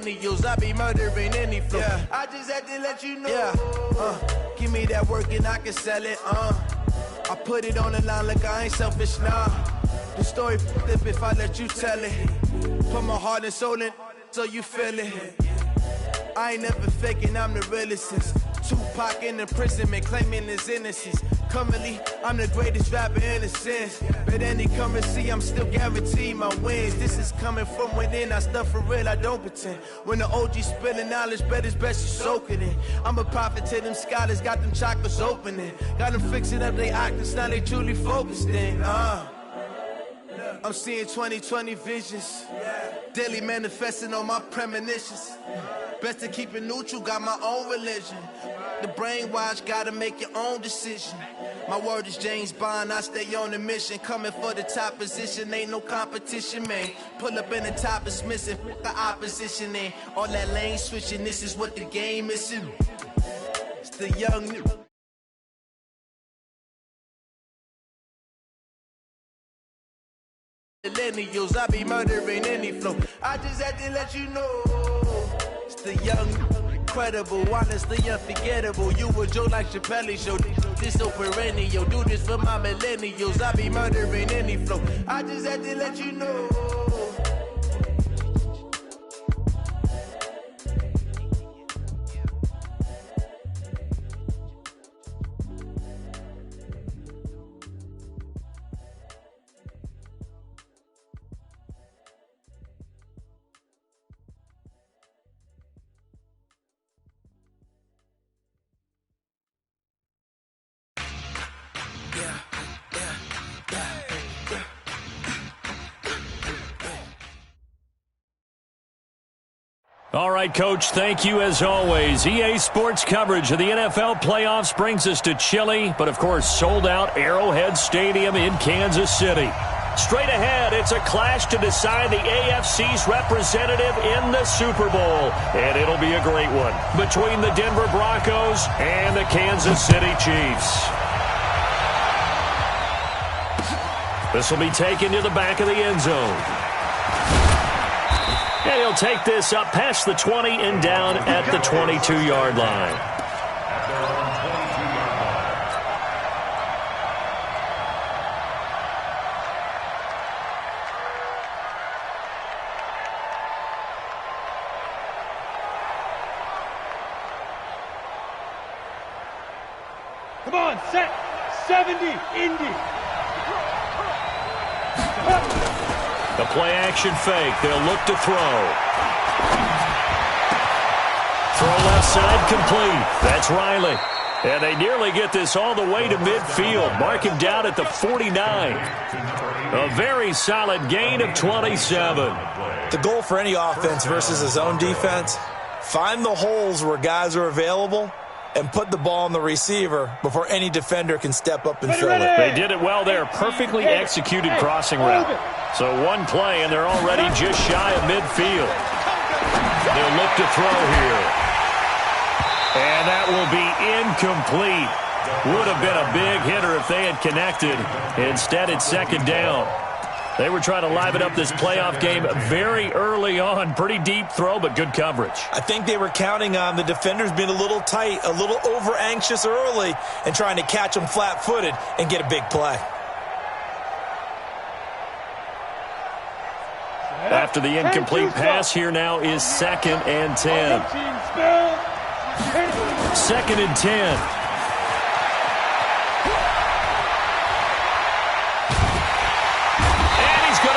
millennials. I be murdering any flow. Yeah. I just had to let you know. Yeah. Give me that work and I can sell it. I put it on the line like I ain't selfish, nah. The story flip if I let you tell it. Put my heart and soul in so you feel it. I ain't never faking, I'm the realest since Tupac in imprisonment, claiming his innocence. Currently, I'm the greatest rapper in a sense. But any currency, I'm still guaranteed my wins. This is coming from within, I stuff for real, I don't pretend. When the OG spilling knowledge, bet it's best you soak it in. I'm a prophet to them scholars, got them chakras opening. Got them fixing up their octaves, now they truly focused in. I'm seeing 2020 visions. Daily manifesting on my premonitions. Best to keep it neutral, got my own religion. The brainwash, gotta make your own decision. My word is James Bond, I stay on the mission. Coming for the top position, ain't no competition, man. Pull up in the top is missing, the opposition ain't. All that lane switching, this is what the game is. It's the young new. Millennials, I be murdering any flow. I just had to let you know. It's the young, incredible, honestly unforgettable. You a Joe like Chappelle show. This so perennial. Do this for my millennials. I be murdering any flow. I just had to let you know. All right, Coach, thank you as always. EA Sports coverage of the NFL playoffs brings us to chilly, but of course sold-out Arrowhead Stadium in Kansas City. Straight ahead, it's a clash to decide the AFC's representative in the Super Bowl, and it'll be a great one between the Denver Broncos and the Kansas City Chiefs. This will be taken to the back of the end zone. And he'll take this up past the 20 and down at the 22-yard line. Come on, set 70, Indy. The play-action fake. They'll look to throw. Throw left side complete. That's Riley. And they nearly get this all the way to midfield. Mark him down at the 49. A very solid gain of 27. The goal for any offense versus his own defense, find the holes where guys are available and put the ball on the receiver before any defender can step up and fill it. They did it well there. Perfectly executed crossing route. So one play, and they're already just shy of midfield. They'll look to throw here. And that will be incomplete. Would have been a big hitter if they had connected. Instead, it's second down. They were trying to liven up this playoff game very early on. Pretty deep throw, but good coverage. I think they were counting on the defenders being a little tight, a little over-anxious early, and trying to catch them flat-footed and get a big play. After the incomplete pass, here now is 2nd and 10. 2nd and 10.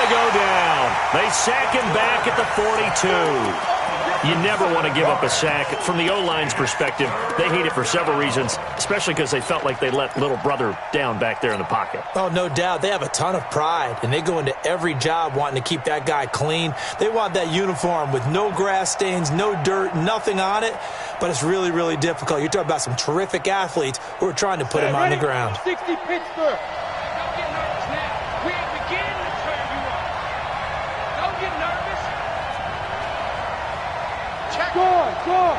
Go down. They sack him back at the 42. You never want to give up a sack. From the O-line's perspective, they hate it for several reasons, especially because they felt like they let little brother down back there in the pocket. Oh, no doubt. They have a ton of pride, and they go into every job wanting to keep that guy clean. They want that uniform with no grass stains, no dirt, nothing on it, but it's really, really difficult. You're talking about some terrific athletes who are trying to put him on the ground. 60 Pittsburgh. Go!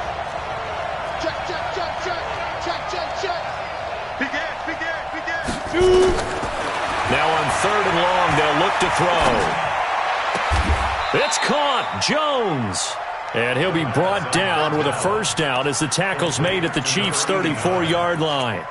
Check. Begin. Now on 3rd and long, they'll look to throw. It's caught. Jones. And he'll be brought down with a first down as the tackle's made at the Chiefs' 34-yard line.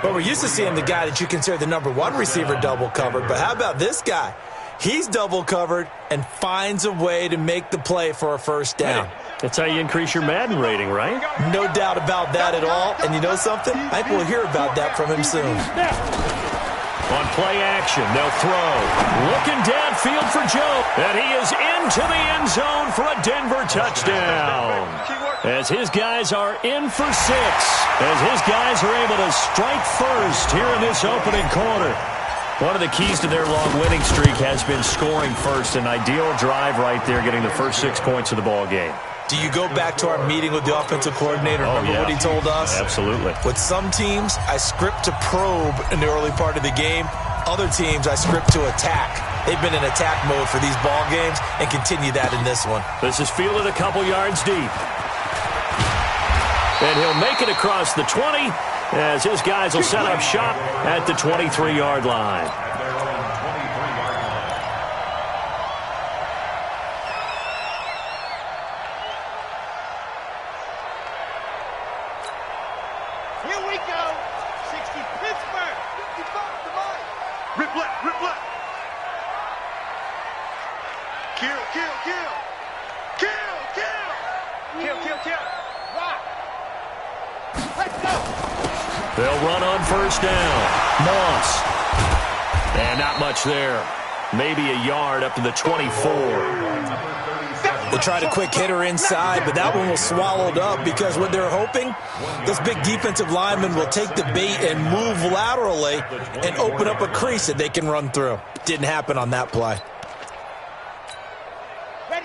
But we're used to seeing the guy that you consider the number one receiver double covered. But how about this guy? He's double covered and finds a way to make the play for a first down. That's how you increase your Madden rating, right? No doubt about that at all. And you know something? I think we'll hear about that from him soon. On play action, they'll throw. Looking downfield for Joe. And he is into the end zone for a Denver touchdown. As his guys are in for 6. As his guys are able to strike first here in this opening quarter. One of the keys to their long winning streak has been scoring first. An ideal drive right there, getting the first 6 points of the ball game. Do you go back to our meeting with the offensive coordinator? Remember what he told us? Absolutely. With some teams, I script to probe in the early part of the game. Other teams, I script to attack. They've been in attack mode for these ball games and continue that in this one. This is fielded a couple yards deep. And he'll make it across the 20 as his guys will set up shop at the 23-yard line. Here we go. 60 Pittsburgh. 55 to Mike. Rip left, rip left. Kill, kill, kill. Kill, kill. Kill, kill, kill. Rock. Let's go. They'll run on first down. Moss. And not much there. Maybe a yard up to the 24. They tried a quick hitter inside, but that one was swallowed up because what they're hoping, this big defensive lineman will take the bait and move laterally and open up a crease that they can run through. Didn't happen on that play.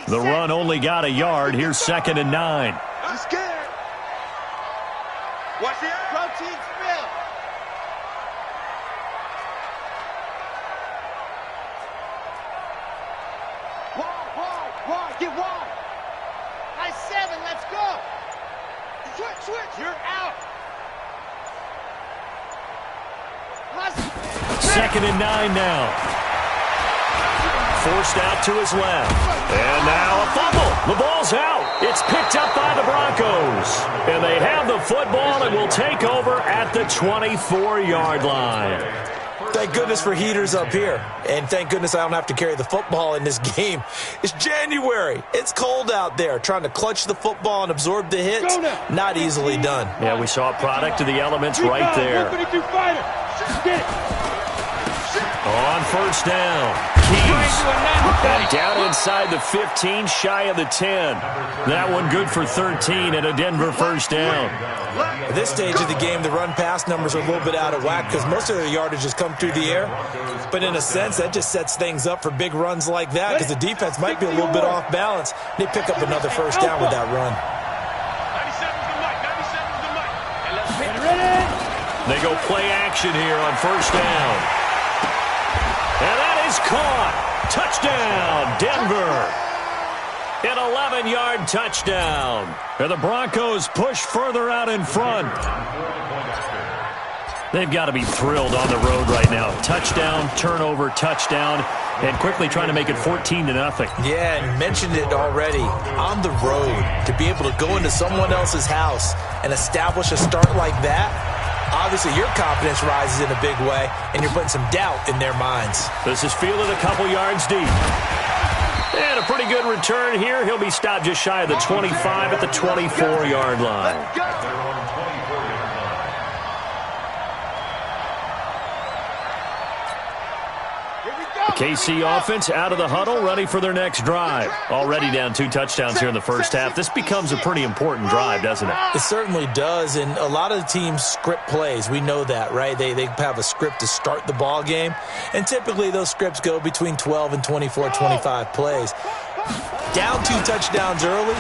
The run only got a yard. Here's 2nd and 9. I'm scared. Watch the protein spill. Wide, get wide. Nice 7, let's go. Switch, you're out. 2nd and 9 now. Forced out to his left. And now a fumble. The ball's out. It's picked up by the Broncos. And they have the football and will take over at the 24-yard line. Thank goodness for heaters up here. And thank goodness I don't have to carry the football in this game. It's January. It's cold out there. Trying to clutch the football and absorb the hits, not easily done. Yeah, we saw a product of the elements right there. On first down, Keys. And down inside the 15, shy of the 10. That one good for 13 and a Denver first down. At this stage of the game, the run-pass numbers are a little bit out of whack because most of their yardage has come through the air. But in a sense, that just sets things up for big runs like that because the defense might be a little bit off balance. They pick up another first down with that run. 97's the mic. They go play action here on first down. And that is caught. Touchdown, Denver. An 11-yard touchdown. And the Broncos push further out in front. They've got to be thrilled on the road right now. Touchdown, turnover, touchdown, and quickly trying to make it 14-0. Yeah, and mentioned it already. On the road, to be able to go into someone else's house and establish a start like that, obviously your confidence rises in a big way, and you're putting some doubt in their minds. This is fielded a couple yards deep. And a pretty good return here. He'll be stopped just shy of the 25 at the 24-yard line. KC offense out of the huddle, ready for their next drive. Already down 2 touchdowns here in the first half. This becomes a pretty important drive, doesn't it? It certainly does, and a lot of the teams script plays. We know that, right? They have a script to start the ball game, and typically those scripts go between 12 and 24, 25 plays. Down 2 touchdowns early,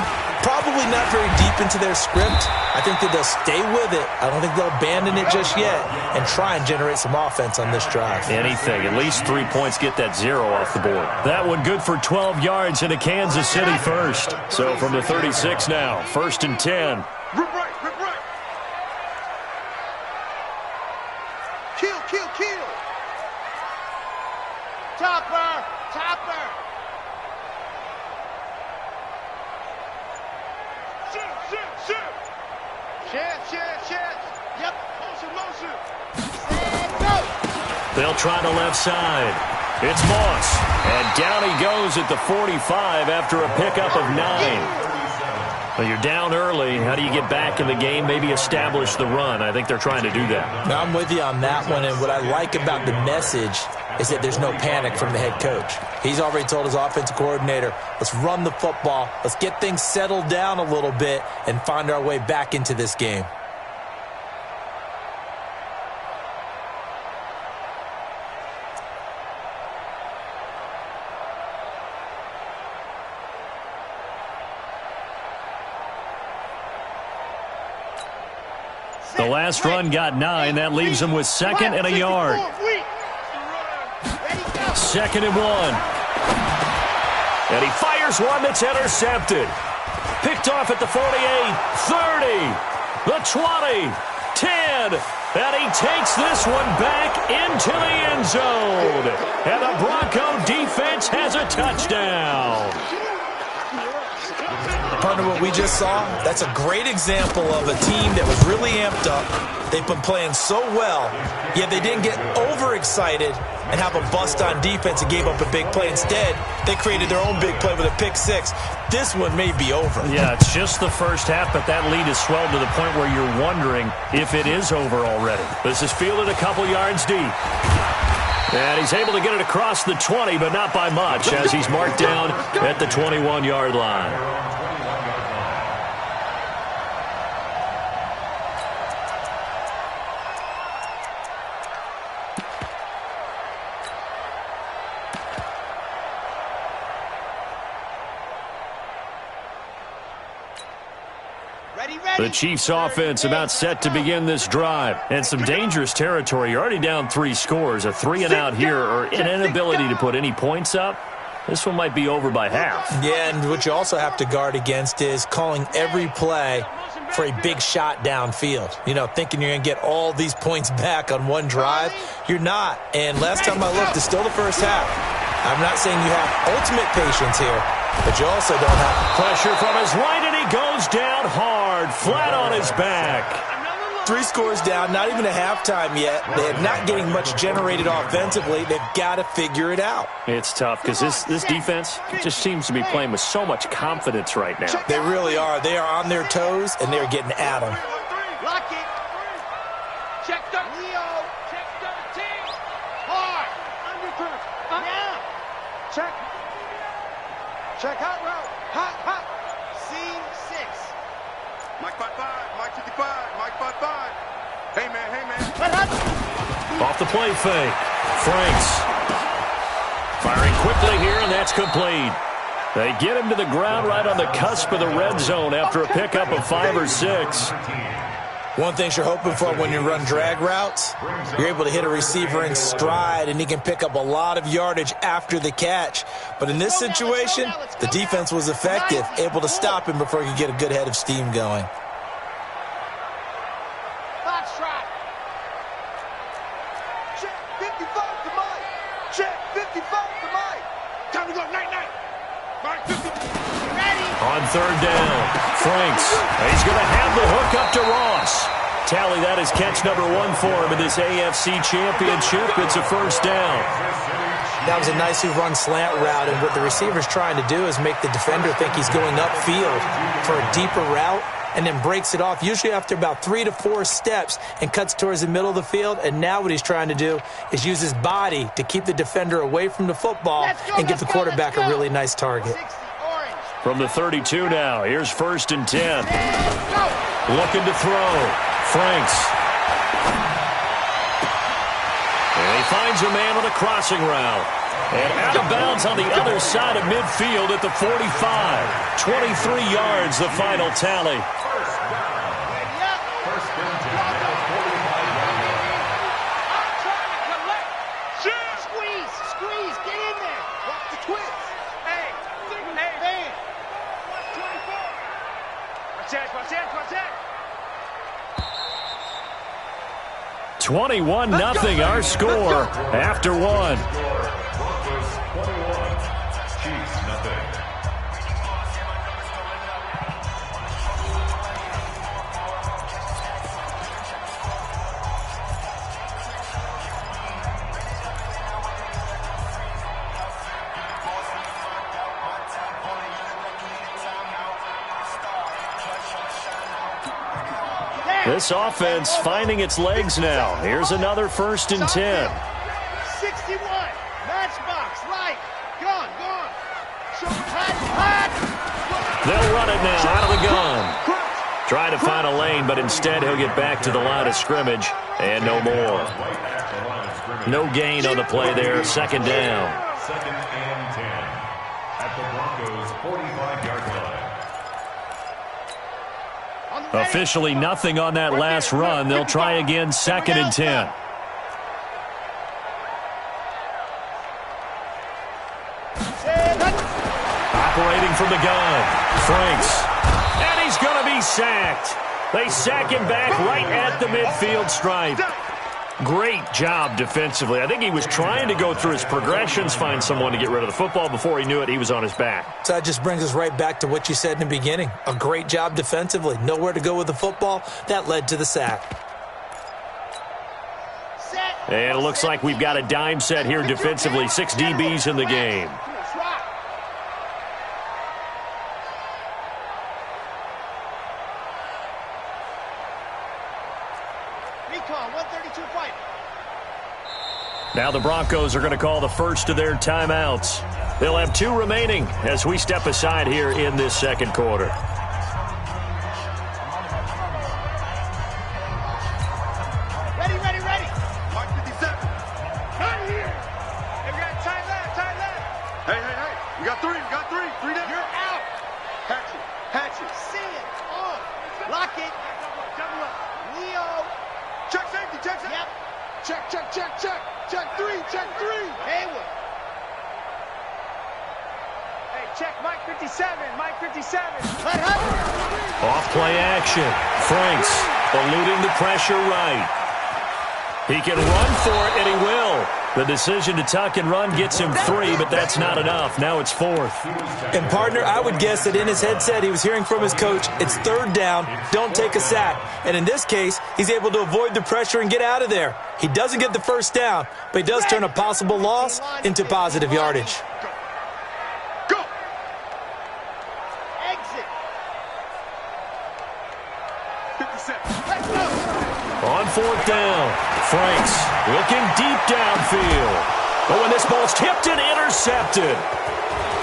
probably not very deep into their script. I think that they'll stay with it. I don't think they'll abandon it just yet and try and generate some offense on this drive. Anything. At least 3 points, get that 0 off the board. That one good for 12 yards into Kansas City first. So from the 36 now, 1st and 10. Rip right. Kill. Topper. Yep, motion. They'll try the left side. It's Moss. And down he goes at the 45 after a pickup of 9. Well, you're down early. How do you get back in the game, maybe establish the run? I think they're trying to do that. Now, I'm with you on that one, and what I like about the message is that there's no panic from the head coach. He's already told his offensive coordinator, let's run the football, let's get things settled down a little bit and find our way back into this game. The last run got 9. That leaves him with 2nd and a yard. 2nd and 1. And he fires one that's intercepted. Picked off at the 48, 30, the 20, 10. And he takes this one back into the end zone. And the Bronco defense has a touchdown. Partner, what we just saw, that's a great example of a team that was really amped up. They've been playing so well, yet they didn't get overexcited and have a bust on defense and gave up a big play. Instead, they created their own big play with a pick 6. This one may be over. Yeah, it's just the first half, but that lead has swelled to the point where you're wondering if it is over already. This is fielded a couple yards deep. And he's able to get it across the 20, but not by much, as he's marked down at the 21-yard line. The Chiefs offense about set to begin this drive. And some dangerous territory. You're already down 3 scores. A 3-and-out here or an inability to put any points up. This one might be over by half. Yeah, and what you also have to guard against is calling every play for a big shot downfield. You know, thinking you're going to get all these points back on one drive. You're not. And last time I looked, it's still the first half. I'm not saying you have ultimate patience here, but you also don't have pressure from his right, and he goes down hard, flat on his back. 3 scores down, not even a halftime yet. They're not getting much generated offensively. They've got to figure it out. It's tough because this defense just seems to be playing with so much confidence right now. They really are. They are on their toes, and they're getting at them. Lock it. Check the Leo. Check 13. Hard. Underturn. Now. Check. Check hot route. Hot. C6. Mike 5-5. Mike 55. Mike 5-5. Hey, man. Off the play fake. Franks. Firing quickly here, and that's complete. They get him to the ground right on the cusp of the red zone after a pickup of 5 or 6. One thing you're hoping for when you run drag routes, you're able to hit a receiver in stride, and he can pick up a lot of yardage after the catch. But in this situation, the defense was effective, able to stop him before he could get a good head of steam going. Foxtrot. Check 55 to Mike. Check 55 to Mike. Time to go. Night. Mike 50. Ready. On 3rd down, Franks. He's going to have the hook up to Ross. Tally, that is catch number 1 for him in this AFC Championship. It's a first down. That was a nicely run slant route, and what the receiver's trying to do is make the defender think he's going upfield for a deeper route, and then breaks it off, usually after about 3 to 4 steps, and cuts towards the middle of the field. And now what he's trying to do is use his body to keep the defender away from the football and give the quarterback a really nice target. From the 32 now, here's 1st and 10. Looking to throw. Franks. And he finds a man on a crossing route. And out of bounds on the other side of midfield at the 45. 23 yards, the final tally. Squeeze, get in there. Watch the twist. Hey, man. 21-0 our score after 1. This offense finding its legs now. Here's another 1st and 10. 61. Matchbox. Light. Gone. Hot. They'll run it now out of the gun. Trying to find a lane, but instead he'll get back to the line of scrimmage and no more. No gain on the play there. 2nd down. 2nd and 10 at the Broncos' 45-yard line. Officially nothing on that last run. They'll try again. 2nd and 10. Operating from the gun. Franks. And he's going to be sacked. They sack him back right at the midfield stripe. Great job defensively. I think he was trying to go through his progressions, find someone to get rid of the football. Before he knew it, he was on his back. So that just brings us right back to what you said in the beginning. A great job defensively. Nowhere to go with the football. That led to the sack. And it looks like we've got a dime set here defensively. 6 DBs in the game. Now the Broncos are going to call the first of their timeouts. They'll have 2 remaining as we step aside here in this 2nd quarter. Ready. Mark 57. Not here. Hey, we got time left. Hey. We got 3 down. You're out. Hatchet. See it. On. Lock it. Double up. Leo. Check safety. Yep. Check 3. Haywood. Hey, check Mike 57. Let her. Off play action. Franks eluding the pressure right. He can run for it, and he will. The decision to tuck and run gets him 3, but that's not enough. Now it's 4th. And, partner, I would guess that in his headset he was hearing from his coach, it's 3rd down, don't take a sack. And in this case, he's able to avoid the pressure and get out of there. He doesn't get the 1st down, but he does turn a possible loss into positive yardage. Go. Exit. 57. Let's go. On 4th down, Franks looking deep downfield. But when this ball's tipped and intercepted.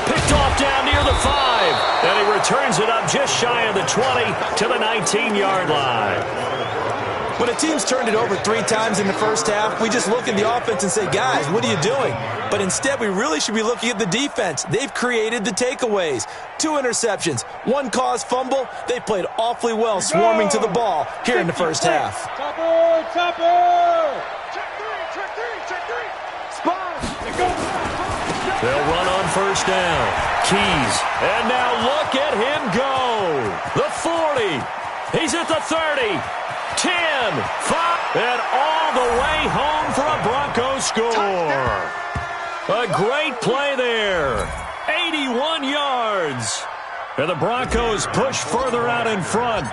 Picked off down near the 5. And he returns it up just shy of the 20 to the 19-yard line. When a team's turned it over 3 times in the first half, we just look at the offense and say, guys, what are you doing? But instead, we really should be looking at the defense. They've created the takeaways. 2 interceptions, 1 caused fumble. They played awfully well swarming to the ball here in the first half. Topper! Check 3. Spot! They'll run on 1st down. Keys. And now look at him go. The 40. He's at the 30. 10, 5, and all the way home for a Broncos score. A great play there. 81 yards. And the Broncos push further out in front.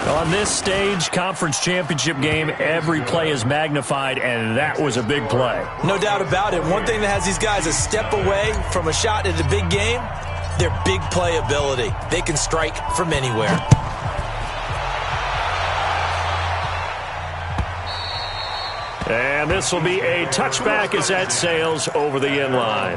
On this stage, conference championship game, every play is magnified, and that was a big play. No doubt about it. One thing that has these guys a step away from a shot at a big game, their big play ability. They can strike from anywhere. And this will be a touchback as that sails over the end line.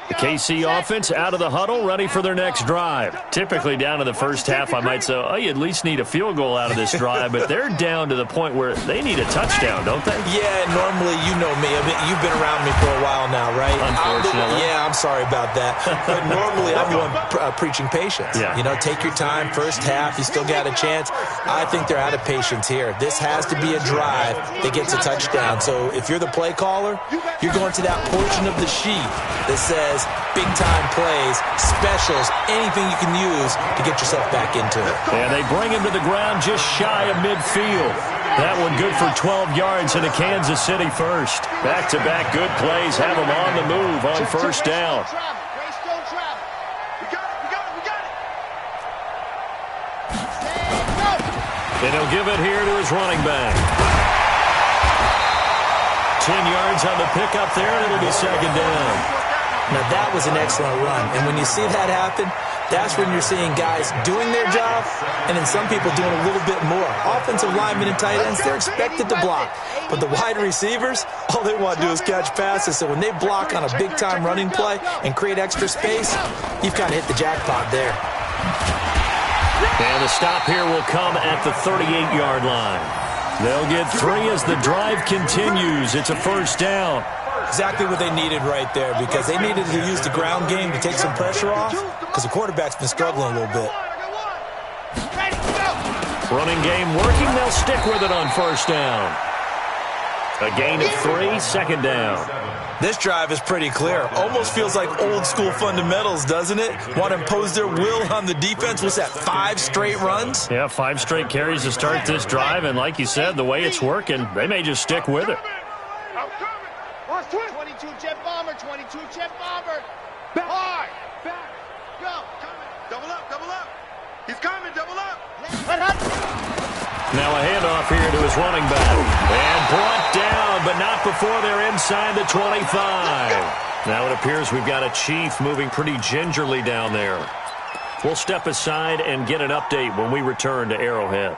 The KC offense out of the huddle, ready for their next drive. Typically down to the first half, I might say, oh, you at least need a field goal out of this drive, but they're down to the point where they need a touchdown, don't they? Yeah, normally, you know me. I mean, you've been around me for a while now, right? Unfortunately. I'm sorry about that. But normally, I'm the one preaching patience. Yeah. You know, take your time. First half, you still got a chance. I think they're out of patience here. This has to be a drive that gets a touchdown. So if you're the play caller, you're going to that portion of the sheet that says big-time plays, specials, anything you can use to get yourself back into it. And they bring him to the ground just shy of midfield. That one good for 12 yards into Kansas City first. Back-to-back good plays have them on the move on 1st down. And he'll give it here to his running back. 10 yards on the pickup there, and it'll be second down. Now, that was an excellent run. And when you see that happen, that's when you're seeing guys doing their job and then some people doing a little bit more. Offensive linemen and tight ends, they're expected to block. But the wide receivers, all they want to do is catch passes. So when they block on a big-time running play and create extra space, you've kind of hit the jackpot there. And the stop here will come at the 38-yard line. They'll get 3 as the drive continues. It's a first down. Exactly what they needed right there, because they needed to use the ground game to take some pressure off, because the quarterback's been struggling a little bit. Running game working. They'll stick with it on first down. A gain of 3, second down. This drive is pretty clear. Almost feels like old school fundamentals, doesn't it? Want to impose their will on the defense. What's that, 5 straight runs? Yeah, 5 straight carries to start this drive, and like you said, the way it's working, they may just stick with it. 22 jet bomber, 22 jet bomber. Hard. Back. Go. Double up, double up. He's coming, double up. Now a handoff here to his running back. And brought down, but not before they're inside the 25. Now it appears we've got a Chief moving pretty gingerly down there. We'll step aside and get an update when we return to Arrowhead.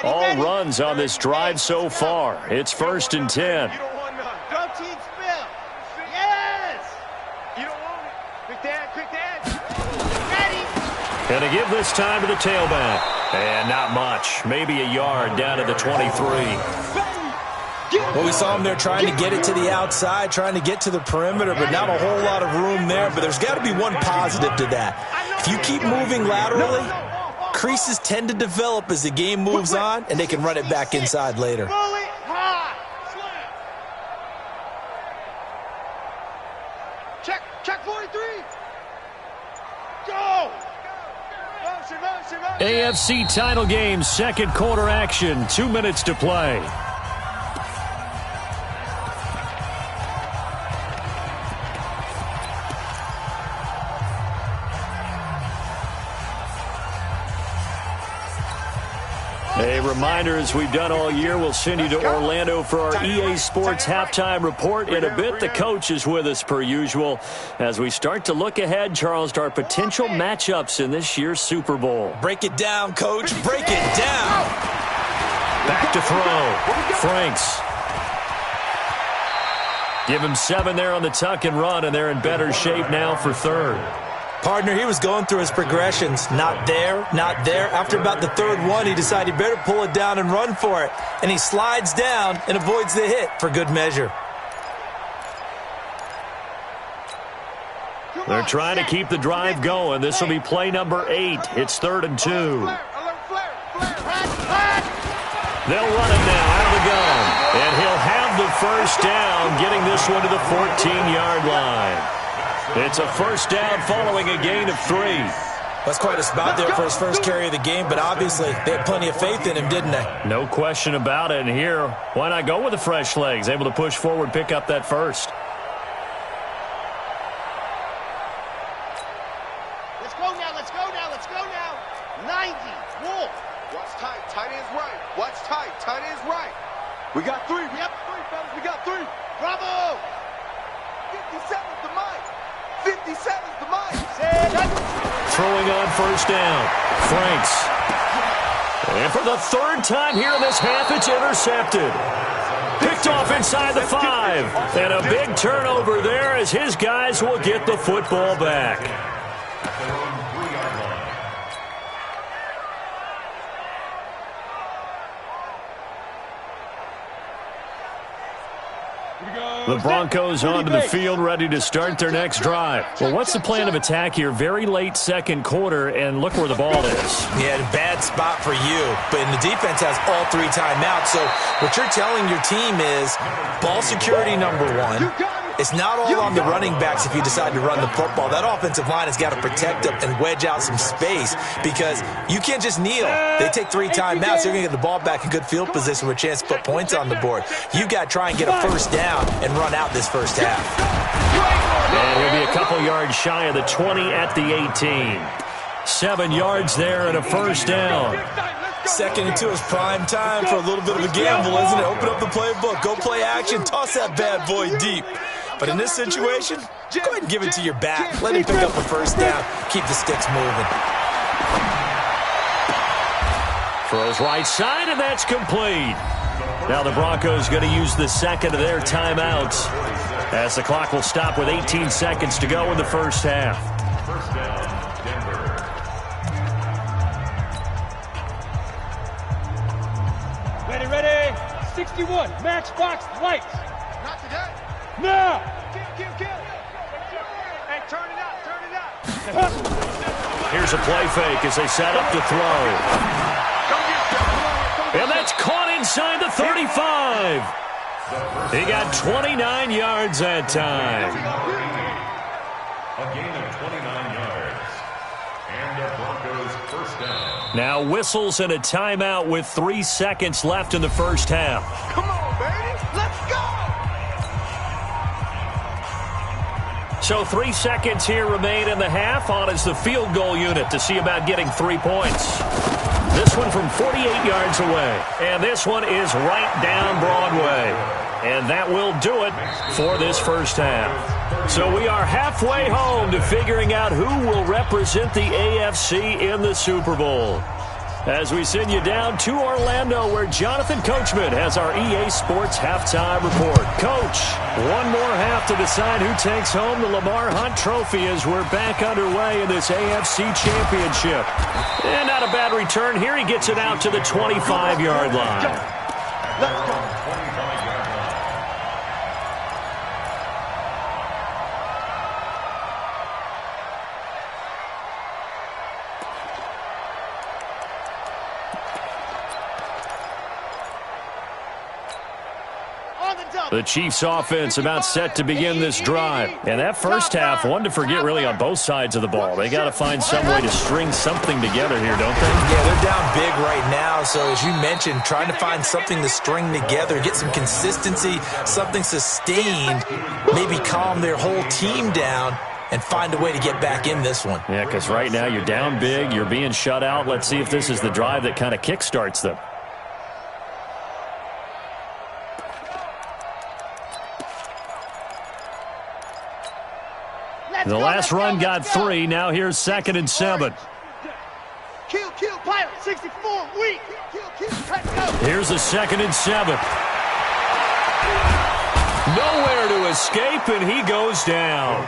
All runs on this drive so far. It's 1st and 10. Protein spill. Yes. You don't want it. Quick dad, quick dad. Ready. And to give this time to the tailback. And not much. Maybe a yard down to the 23. Well, we saw him there trying to get it to the outside, trying to get to the perimeter, but not a whole lot of room there. But there's got to be one positive to that. If you keep moving laterally, creases tend to develop as the game moves on, and they can run it back inside later. Check 43. Go. AFC title game, second quarter action. 2 minutes to play. A reminder, as we've done all year, we'll send you to Orlando for our EA Sports halftime report. In a bit, the coach is with us per usual as we start to look ahead, Charles, to our potential matchups in this year's Super Bowl. Break it down, Coach. Break it down. Back to throw. Franks. Give him 7 there on the tuck and run, and they're in better shape now for third. Partner, he was going through his progressions. Not there, not there. After about the 3rd one, he decided he better pull it down and run for it. And he slides down and avoids the hit for good measure. They're trying to keep the drive going. This will be play number 8. It's 3rd and 2. They'll run it now out of the gun. And he'll have the first down, getting this one to the 14-yard line. It's a first down following a gain of 3. That's quite a spot there for his first carry of the game, but obviously they had plenty of faith in him, didn't they? No question about it. And here, why not go with the fresh legs? Able to push forward, pick up that first. Let's go now, let's go now, let's go now. 90, Wolf. Watch tight, tight end's right. Watch tight, tight end's right. We got 3. We got 3, fellas. We got 3. Bravo. 57's the mic. 57's the mic. Throwing on first down. Franks. And for the 3rd time here in this half, it's intercepted. Picked off inside the 5. And a big turnover there as his guys will get the football back. The Broncos onto the field, ready to start their next drive. Well, what's the plan of attack here? Very late second quarter, and look where the ball is. Yeah, bad spot for you. But the defense has all 3 timeouts. So what you're telling your team is ball security number 1. It's not all on the running backs if you decide to run the football. That offensive line has got to protect them and wedge out some space because you can't just kneel. They take 3 timeouts. You're going to get the ball back in good field position with a chance to put points on the board. You got to try and get a first down and run out this first half. And he'll be a couple yards shy of the 20 at the 18. 7 yards there and a first down. Second and 2 is prime time for a little bit of a gamble, isn't it? Open up the playbook, go play action, toss that bad boy deep. But in this situation, go ahead and give it to your back. Let him pick up the first down. Keep the sticks moving. Throws right side, and that's complete. Now the Broncos going to use the second of their timeouts as the clock will stop with 18 seconds to go in the first half. First down, Denver. Ready. 61. Matchbox lights. Not today. Now. Kill. Hey, turn it up. Here's a play fake as they set up to throw. And that's caught inside the 35. He got 29 yards that time. A gain of 29 yards. And the Broncos first down. Now whistles and a timeout with 3 seconds left in the first half. Come on, baby. Let's go. So 3 seconds here remain in the half. On is the field goal unit to see about getting 3 points. This one from 48 yards away. And this one is right down Broadway. And that will do it for this first half. So we are halfway home to figuring out who will represent the AFC in the Super Bowl. As we send you down to Orlando, where Jonathan Coachman has our EA Sports halftime report. Coach, one more half to decide who takes home the Lamar Hunt Trophy as we're back underway in this AFC Championship. And not a bad return here. He gets it out to the 25-yard line. Let's go. The Chiefs offense about set to begin this drive. And that first half, one to forget really on both sides of the ball. They got to find some way to string something together here, don't they? Yeah, they're down big right now. So as you mentioned, trying to find something to string together, get some consistency, something sustained, maybe calm their whole team down and find a way to get back in this one. Yeah, because right now you're down big, you're being shut out. Let's see if this is the drive that kind of kickstarts them. The last run got 3. Now here's 2nd and 7. Kill, pilot, 64, weak. Kill, let's go. Here's a 2nd and 7. Nowhere to escape, and he goes down.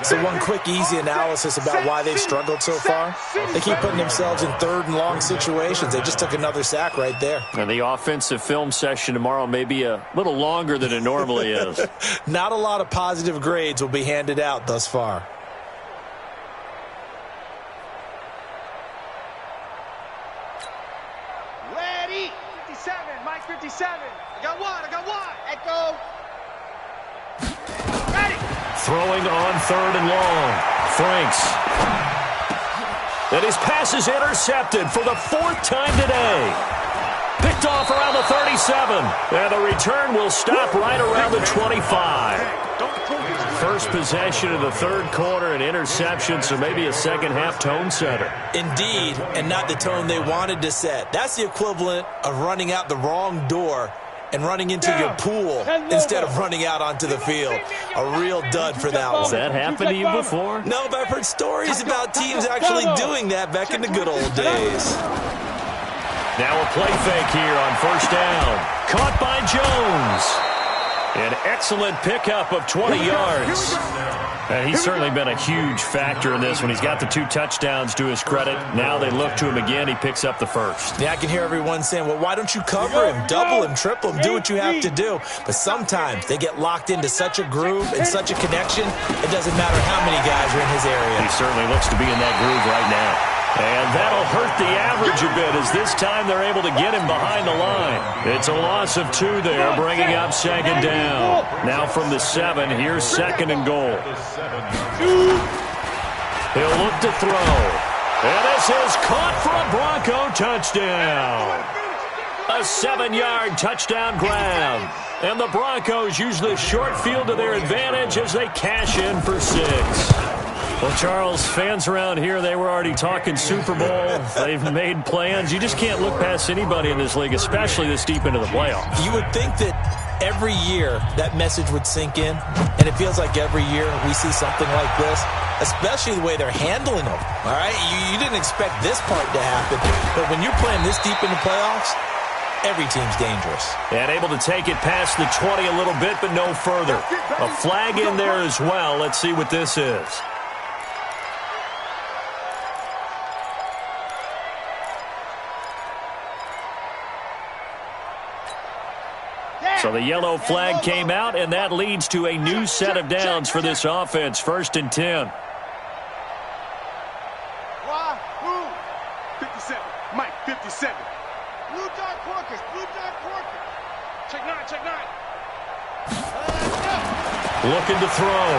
So one quick, easy analysis about why they've struggled so far. They keep putting themselves in 3rd and long situations. They just took another sack right there. And the offensive film session tomorrow may be a little longer than it normally is. Not a lot of positive grades will be handed out thus far. Ready. 57, Mike 57. I got one. Echo. Ready. Throwing on 3rd and long. Franks. And his pass is intercepted for the 4th time today. Picked off around the 37. And the return will stop right around the 25. First possession of the 3rd quarter, an interception, so maybe a second half tone setter. Indeed, and not the tone they wanted to set. That's the equivalent of running out the wrong door and running into your pool instead of running out onto the field. A real dud for that one. Has that happened to you before? No, but I've heard stories about teams actually doing that back in the good old days. Now a play fake here on 1st down. Caught by Jones. An excellent pickup of 20 yards. He's certainly been a huge factor in this one. He's got the 2 touchdowns to his credit. Now they look to him again. He picks up the 1st. Yeah, I can hear everyone saying, well, why don't you cover him, double him, triple him, do what you have to do. But sometimes they get locked into such a groove and such a connection, it doesn't matter how many guys are in his area. He certainly looks to be in that groove right now. And that'll hurt the average a bit as this time they're able to get him behind the line. It's a loss of 2 there, bringing up 2nd down. Now from the 7, here's 2nd and goal. He'll look to throw. And this is caught for a Bronco touchdown. A 7-yard touchdown grab. And the Broncos use the short field to their advantage as they cash in for 6. Well, Charles, fans around here, they were already talking Super Bowl. They've made plans. You just can't look past anybody in this league, especially this deep into the playoffs. You would think that every year that message would sink in, and it feels like every year we see something like this, especially the way they're handling them. All right? You didn't expect this part to happen, but when you're playing this deep in the playoffs, every team's dangerous. And able to take it past the 20 a little bit, but no further. A flag in there as well. Let's see what this is. So the yellow flag came out, and that leads to a new set of downs for this offense. 1st and 10. Why? Who? 57. Mike, 57. Blue dot Corkers. Blue dot Corkers. Check 9. Check 9. Looking to throw.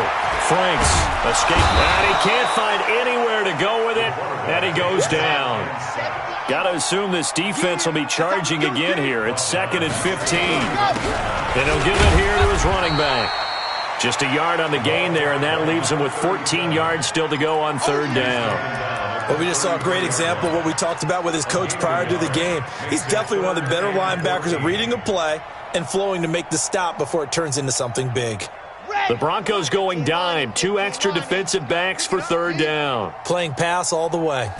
Franks escape. And he can't find anywhere to go with it. And he goes down. Got to assume this defense will be charging again here. It's 2nd and 15. And he'll give it here to his running back. Just a yard on the gain there, and that leaves him with 14 yards still to go on 3rd down. Well, we just saw a great example of what we talked about with his coach prior to the game. He's definitely one of the better linebackers at reading a play and flowing to make the stop before it turns into something big. The Broncos going dime. 2 extra defensive backs for 3rd down. Playing pass all the way.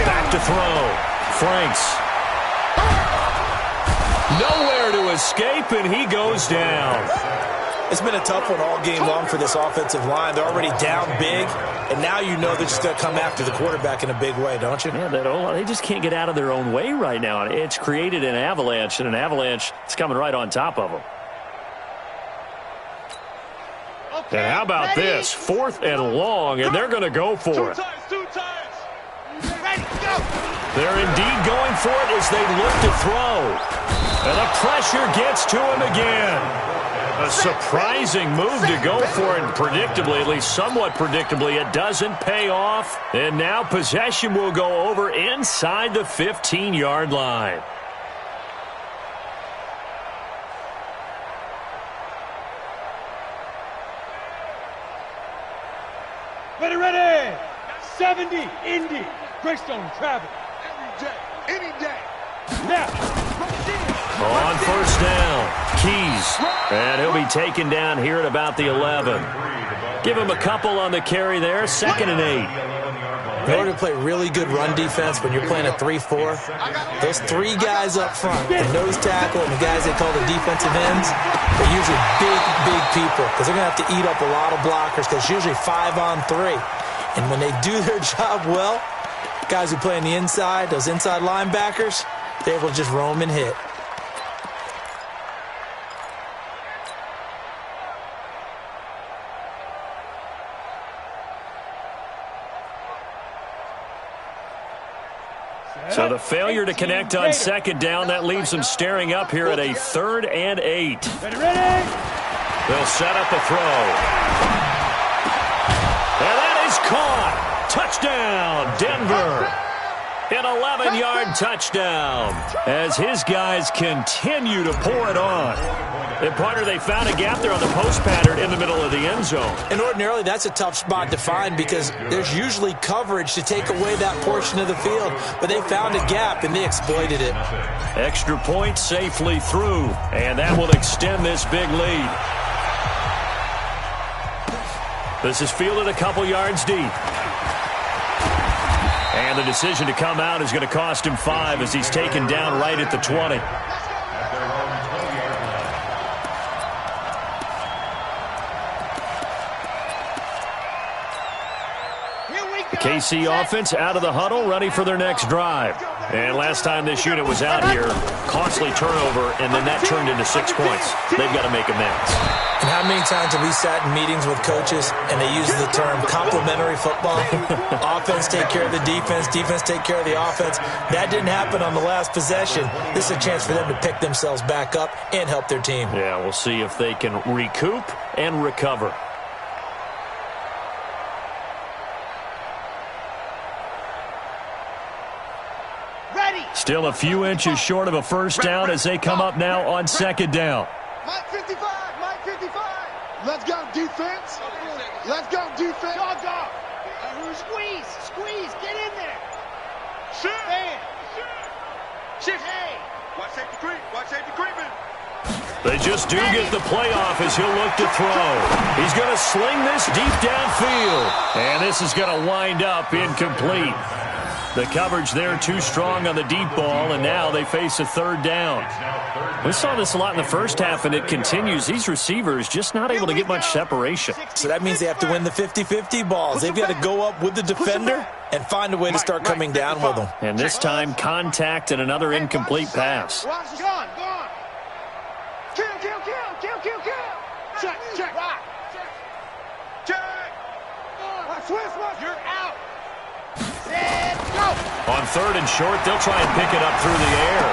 Back to throw. Franks. Nowhere to escape, and he goes down. It's been a tough one all game long for this offensive line. They're already down big, and now you know they're just going to come after the quarterback in a big way, don't you? Yeah, they just can't get out of their own way right now. It's created an avalanche, and an avalanche is coming right on top of them. Okay, and how about this? 4th and long, and they're going to go for it. 2 times. Ready, go. They're indeed going for it as they look to throw. And the pressure gets to him again. A surprising move to go for it, and predictably, at least somewhat predictably, it doesn't pay off. And now possession will go over inside the 15-yard line. Ready. 70, Indy. Greystone travel. Every day, any day. Now. On 1st down, Keys. And he'll be taken down here at about the 11. Give him a couple on the carry there. 2nd and 8. In order to play really good run defense when you're playing a 3-4, those 3 guys up front, the nose tackle and the guys they call the defensive ends, they're usually big people because they're going to have to eat up a lot of blockers because it's usually 5 on 3. And when they do their job well, guys who play on the inside, those inside linebackers, they're able to just roam and hit. So the failure to connect on 2nd down, that leaves them staring up here at a 3rd and 8. Ready. They'll set up a throw. And that is caught. Touchdown, Denver. An 11-yard touchdown as his guys continue to pour it on. And partner, they found a gap there on the post pattern in the middle of the end zone. And ordinarily, that's a tough spot to find because there's usually coverage to take away that portion of the field. But they found a gap, and they exploited it. Extra point safely through, and that will extend this big lead. This is fielded a couple yards deep. And the decision to come out is going to cost him 5 as he's taken down right at the 20. KC offense out of the huddle, ready for their next drive. And last time this unit was out here, costly turnover, and then that turned into 6 points. They've got to make amends. And how many times have we sat in meetings with coaches and they use the term complementary football? Offense take care of the defense, defense take care of the offense. That didn't happen on the last possession. This is a chance for them to pick themselves back up and help their team. Yeah, we'll see if they can recoup and recover. Still a few inches short of a first down as they come up now on 2nd down. Mike 55, Mike 55. Let's go, defense. Let's go, defense. Dog. Squeeze. Get in there. Shift. Man. Shift. Hey. Watch safety creep. Watch safety creeping. They just do get the playoff as he'll look to throw. He's going to sling this deep downfield. And this is going to wind up incomplete. The coverage there too strong on the deep ball, and now they face a third down. We saw this a lot in the first half, and it continues. These receivers just not able to get much separation. So that means they have to win the 50-50 balls. They've got to go up with the defender and find a way to start coming down with them. And this time, contact and another incomplete pass. Gone. Kill. Check. Rock. Check. You're out. Set, go. On third and short, they'll try and pick it up through the air.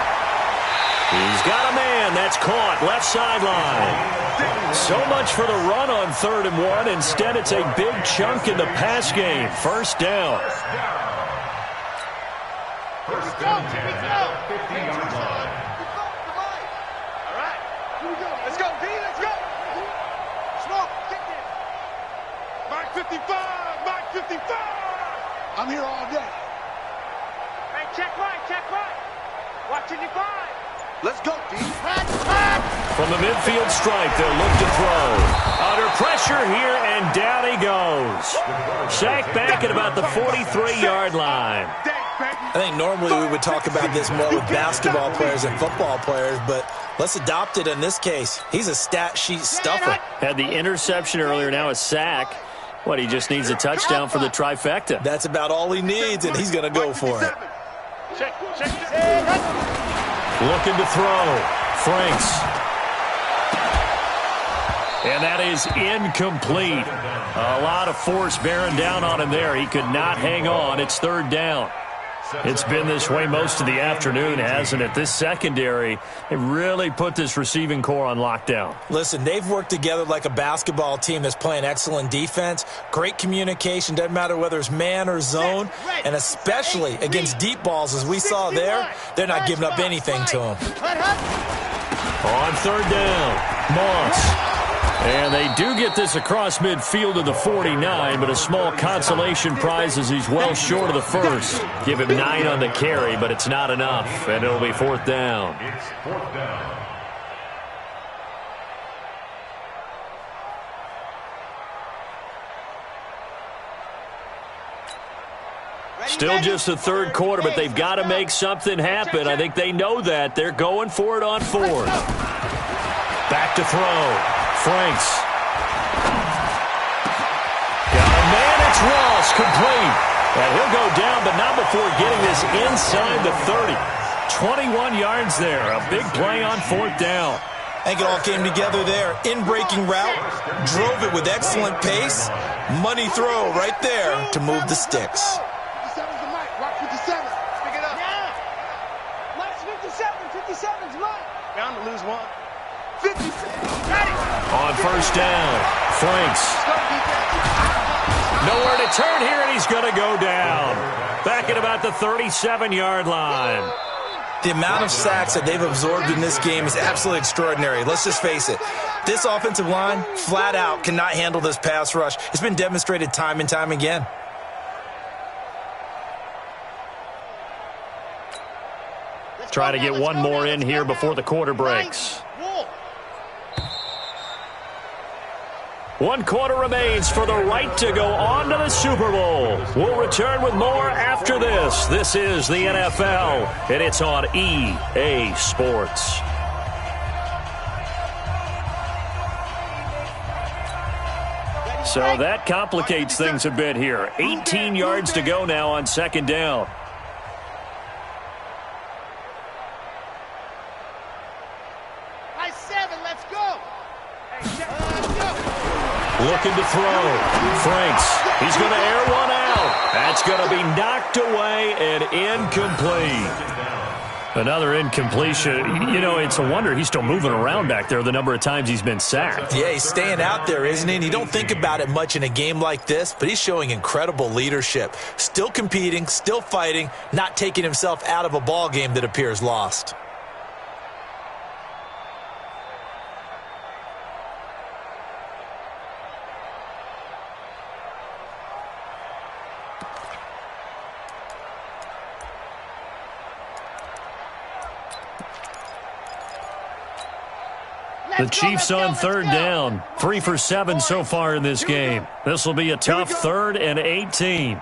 He's got a man. That's caught. Left sideline. So much for the run on 3rd and 1. Instead, it's a big chunk in the pass game. First down. First down, 10 at the 50-yard line. All right. Here we go. Let's go, D. Let's go. Smoke. Kick it. Mark 55. Mark 55. I'm here all day. Hey, check right. Watching you find. Let's go, D. From the midfield stripe, they'll look to throw. Under pressure here, and down he goes. Sacked back at about the 43-yard line. I think normally we would talk about this more with basketball players and football players, but let's adopt it in this case. He's a stat sheet stuffer. Had the interception earlier, now a sack. He just needs a touchdown for the trifecta. That's about all he needs, and he's going to go for it. Looking to throw. Franks. And that is incomplete. A lot of force bearing down on him there. He could not hang on. It's 3rd down. It's been this way most of the afternoon, hasn't it? This secondary, they really put this receiving core on lockdown. Listen, they've worked together like a basketball team that's playing excellent defense. Great communication, doesn't matter whether it's man or zone, and especially against deep balls as we saw there, they're not giving up anything to them. On 3rd down, Moss. And they do get this across midfield to the 49, but a small consolation prize as he's well short of the first. Give him 9 on the carry, but it's not enough, and it'll be 4th down. It's 4th down. Still just the 3rd quarter, but they've got to make something happen. I think they know that. They're going for it on 4th. Back to throw. Franks. Got a man, it's Ross, complete. And he'll go down, but not before getting this inside the 30. 21 yards there, a big play on 4th down. I think it all came together there. In-breaking route, drove it with excellent pace. Money throw right there to move the sticks. 57's the mic. Rock 57. Pick it up. Yeah. Mike's 57's Mike. Bound to lose one. 57. On 1st down, Franks. Nowhere to turn here, and he's going to go down. Back at about the 37-yard line. The amount of sacks that they've absorbed in this game is absolutely extraordinary. Let's just face it. This offensive line, flat out, cannot handle this pass rush. It's been demonstrated time and time again. Try to get one more in here before the quarter breaks. 1 quarter remains for the right to go on to the Super Bowl. We'll return with more after this. This is the NFL, and it's on EA Sports. So that complicates things a bit here. 18 yards to go now on 2nd down. Looking to throw. Franks. He's going to air one out. That's going to be knocked away and incomplete. Another incompletion. You know, it's a wonder he's still moving around back there the number of times he's been sacked. Yeah, he's staying out there, isn't he? And you don't think about it much in a game like this, but he's showing incredible leadership. Still competing, still fighting, not taking himself out of a ball game that appears lost. The Chiefs on third down. 3 for 7 so far in this game. This will be a tough 3rd and 18.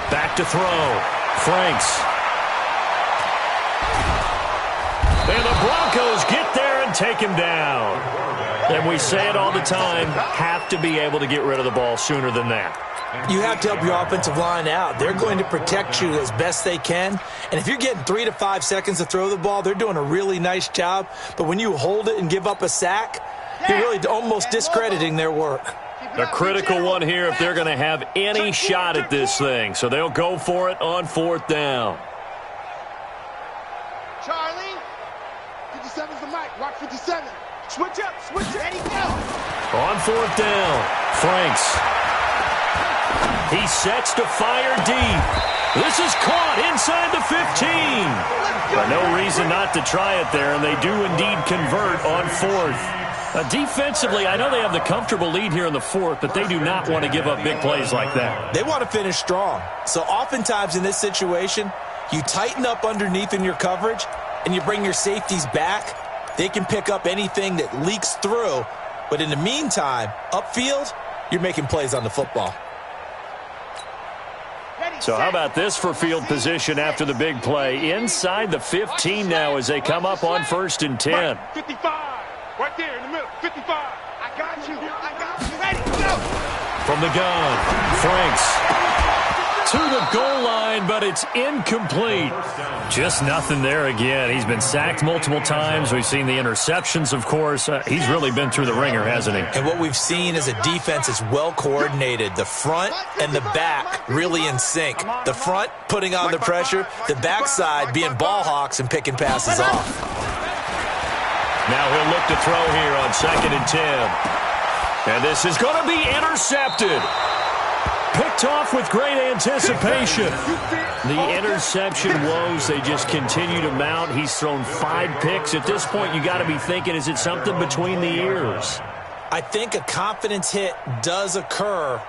Back to throw. Franks. And the Broncos get there and take him down. And we say it all the time, have to be able to get rid of the ball sooner than that. You have to help your offensive line out. They're going to protect you as best they can. And if you're getting 3 to 5 seconds to throw the ball, they're doing a really nice job. But when you hold it and give up a sack, you're really almost discrediting their work. A critical one here if they're going to have any shot at this thing. So they'll go for it on 4th down. Charlie. 57's the mic. Watch 57. Switch up. Switch up. Ready, go. On 4th down, Franks. He sets to fire deep. This is caught inside the 15. But no reason not to try it there, and they do indeed convert on 4th. Defensively, I know they have the comfortable lead here in the 4th, but they do not want to give up big plays like that. They want to finish strong. So oftentimes in this situation, you tighten up underneath in your coverage, and you bring your safeties back. They can pick up anything that leaks through. But in the meantime, upfield, you're making plays on the football. So how about this for field position after the big play? Inside the 15 now as they come up on 1st and 10. 55. Right there in the middle. 55. I got you. Ready, go. From the gun, Franks to the goal line, but it's incomplete. Just nothing there again. He's been sacked multiple times. We've seen the interceptions, of course. He's really been through the ringer, hasn't he? And what we've seen is a defense is well coordinated. The front and the back really in sync. The front putting on the pressure, the backside being ball hawks and picking passes off. Now he'll look to throw here on 2nd and 10. And this is going to be intercepted. Picked off with great anticipation. The interception woes, they just continue to mount. He's thrown 5 picks. At this point, you got to be thinking, is it something between the ears? I think a confidence hit does occur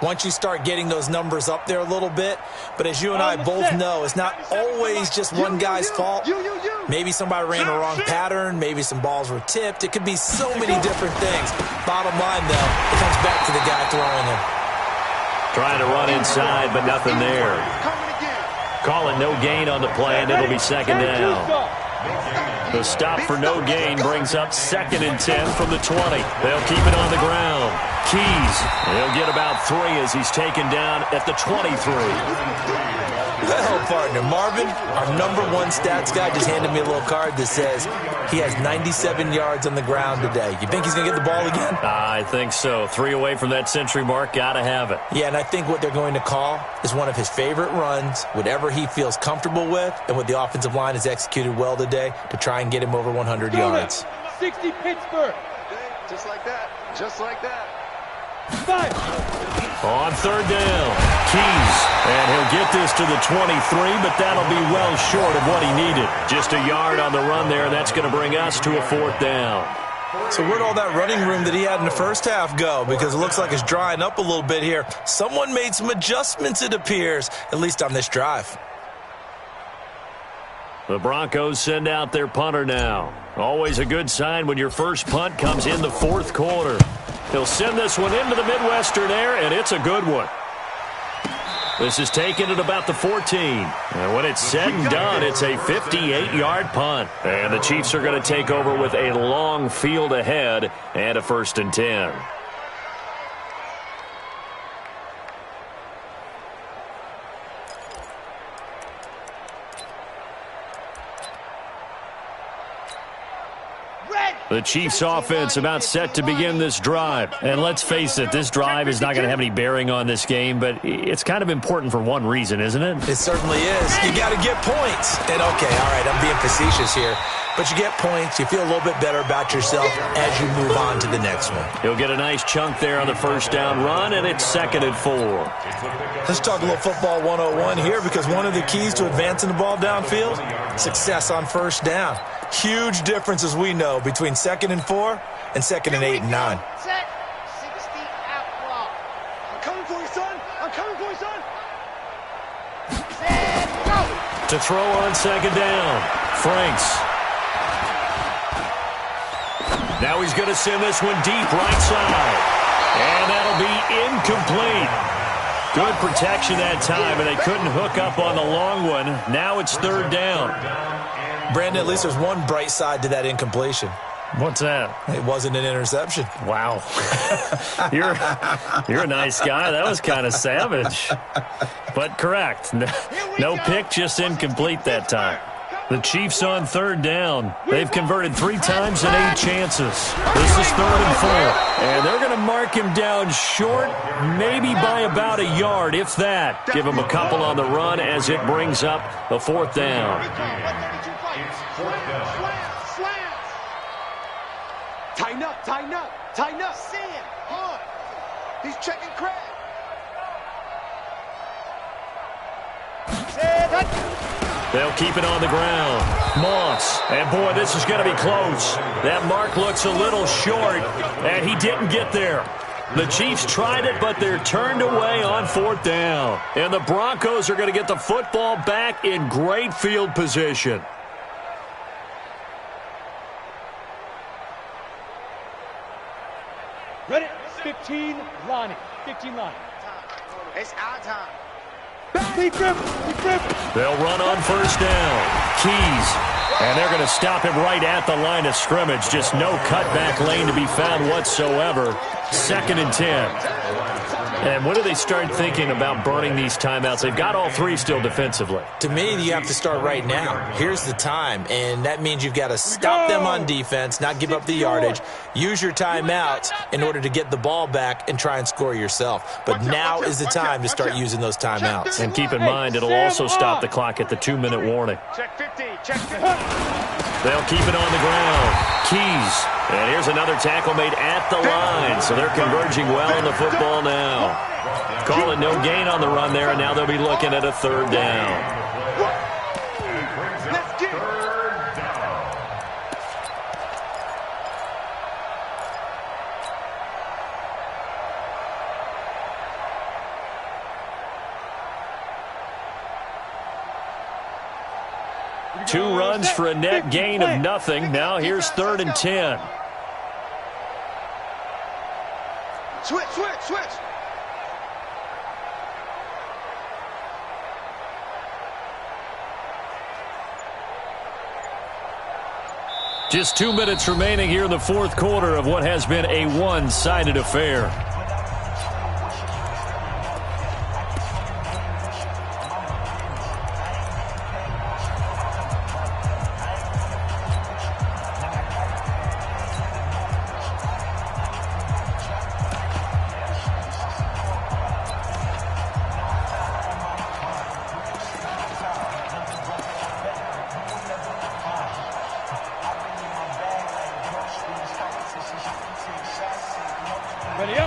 once you start getting those numbers up there a little bit. But as you and I both know, it's not always just one guy's fault. Maybe somebody ran a wrong pattern. Maybe some balls were tipped. It could be so many different things. Bottom line, though, it comes back to the guy throwing them. Trying to run inside, but nothing there. Call it no gain on the play, and it'll be 2nd down. The stop for no gain brings up 2nd and 10 from the 20. They'll keep it on the ground. Keys, he'll get about 3 as he's taken down at the 23. Well, partner, Marvin, our #1 stats guy, just handed me a little card that says he has 97 yards on the ground today. You think he's going to get the ball again? I think so. 3 away from that century mark. Got to have it. Yeah, and I think what they're going to call is one of his favorite runs, whatever he feels comfortable with, and what the offensive line has executed well today to try and get him over 100 yards. 60 Pittsburgh. Just like that. Just like that. 5. On 3rd down, Keys. And he'll get this to the 23, but that'll be well short of what he needed. Just a yard on the run there, and that's going to bring us to a 4th down. So where'd all that running room that he had in the first half go? Because it looks like it's drying up a little bit here. Someone made some adjustments, it appears, at least on this drive. The Broncos send out their punter now. Always a good sign when your first punt comes in the 4th quarter. He'll send this one into the Midwestern air, and it's a good one. This is taken at about the 14. And when it's said and done, it's a 58-yard punt. And the Chiefs are going to take over with a long field ahead and a 1st and 10. The Chiefs offense about set to begin this drive. And let's face it, this drive is not going to have any bearing on this game, but it's kind of important for one reason, isn't it? It certainly is. You got to get points. And okay, all right, I'm being facetious here. But you get points, you feel a little bit better about yourself as you move on to the next one. He'll get a nice chunk there on the 1st down run, and it's 2nd and 4. Let's talk a little football 101 here, because one of the keys to advancing the ball downfield, success on 1st down. Huge difference, as we know, between 2nd and 4 and 2nd and 8 and 9. Set. 60 outlaw. I'm coming for you, son. I'm coming for you, son. Set. Go. To throw on second down. Franks. Now he's going to send this one deep right side. And that'll be incomplete. Good protection that time, and they couldn't hook up on the long one. Now it's third down. Brandon, at least there's one bright side to that incompletion. What's that? It wasn't an interception. Wow. You're a nice guy. That was kind of savage. But correct. No pick, just incomplete that time. The Chiefs on third down. They've converted 3 times in 8 chances. This is 3rd and 4. And they're going to mark him down short, maybe by about a yard, if that. Give him a couple on the run as it brings up the 4th down. Tighten up, tighten up, tighten up. See him. On. He's checking Craig. They'll keep it on the ground. Moss. And, boy, this is going to be close. That mark looks a little short, and he didn't get there. The Chiefs tried it, but they're turned away on 4th down. And the Broncos are going to get the football back in great field position. Ready? 15, Lonnie. 15, Lonnie. It's our time. They'll run on first down. Keys. And they're going to stop him right at the line of scrimmage. Just no cutback lane to be found whatsoever. 2nd and 10. And when do they start thinking about burning these timeouts? They've got all 3 still defensively. To me, you have to start right now. Here's the time, and that means you've got to stop them on defense, not give up the yardage, use your timeouts in order to get the ball back and try and score yourself. But now is the time to start using those timeouts. And keep in mind, it'll also stop the clock at the 2-minute warning. Check 50, check 50. They'll keep it on the ground. Keys. And here's another tackle made at the line. So they're converging well on the football now. Call it no gain on the run there, and now they'll be looking at a 3rd down. Let's get it. 2 runs for a net gain of nothing. Now here's 3rd and 10. Switch, switch, switch. Just 2 minutes remaining here in the 4th quarter of what has been a one-sided affair.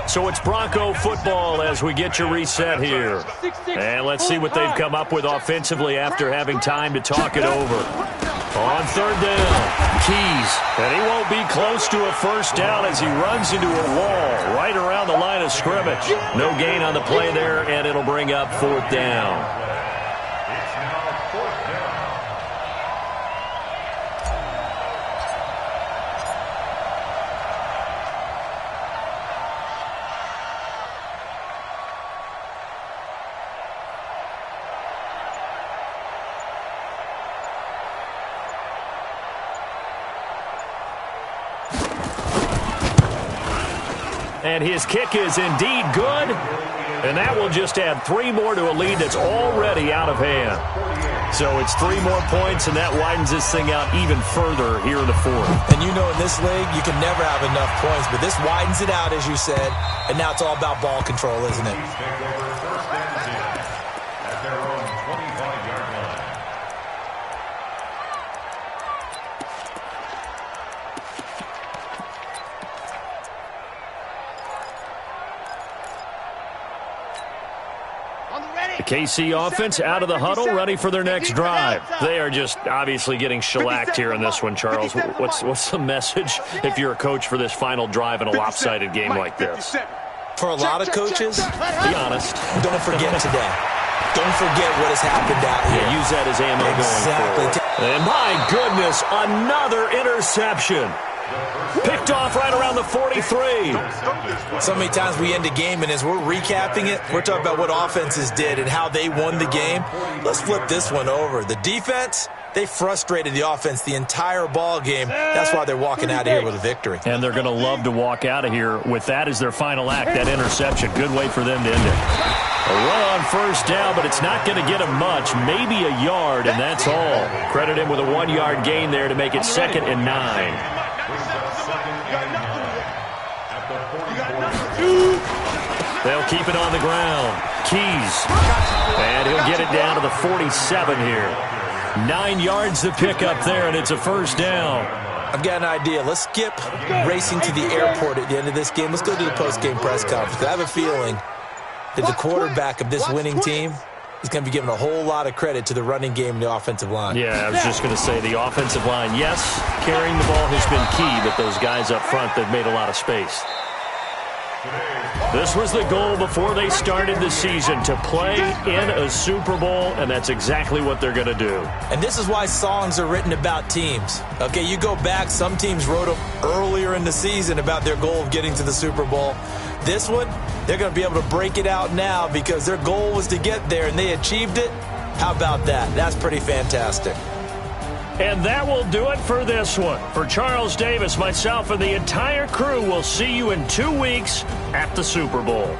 So it's Bronco football as we get you reset here. And let's see what they've come up with offensively after having time to talk it over. On 3rd down, Keys. And he won't be close to a 1st down as he runs into a wall right around the line of scrimmage. No gain on the play there, and it'll bring up 4th down. And his kick is indeed good. And that will just add 3 more to a lead that's already out of hand. So it's 3 more points, and that widens this thing out even further here in the 4th. And you know in this league, you can never have enough points. But this widens it out, as you said. And now it's all about ball control, isn't it? At their own 25-yard line. The KC offense out of the huddle, ready for their next drive. They are just obviously getting shellacked here in this one, Charles. What's the message if you're a coach for this final drive in a lopsided game like this? For a lot of coaches, be honest, don't forget today. Don't forget what has happened out here. Yeah, use that as ammo exactly. going forward. And my goodness, another interception. Picked off right around the 43. So many times we end a game, and as we're recapping it, we're talking about what offenses did and how they won the game. Let's flip this one over. The defense, they frustrated the offense the entire ball game. That's why they're walking out of here with a victory. And they're going to love to walk out of here with that as their final act, that interception. Good way for them to end it. A run on first down, but it's not going to get him much. Maybe a yard, and that's all. Credit him with a 1-yard gain there to make it 2nd and 9. They'll keep it on the ground. Keys. And he'll get it down to the 47 here. 9 yards to pick up there, and it's a first down. I've got an idea. Let's skip racing to the airport at the end of this game. Let's go to the post-game press conference. I have a feeling that the quarterback of this winning team is going to be given a whole lot of credit to the running game and the offensive line. Yeah, I was just going to say the offensive line, yes, carrying the ball has been key, but those guys up front, they've made a lot of space. This was the goal before they started the season, to play in a Super Bowl, and that's exactly what they're going to do. And this is why songs are written about teams. Okay, you go back, some teams wrote them earlier in the season about their goal of getting to the Super Bowl. This one, they're going to be able to break it out now because their goal was to get there, and they achieved it. How about that? That's pretty fantastic. And that will do it for this one. For Charles Davis, myself, and the entire crew, we'll see you in 2 weeks at the Super Bowl.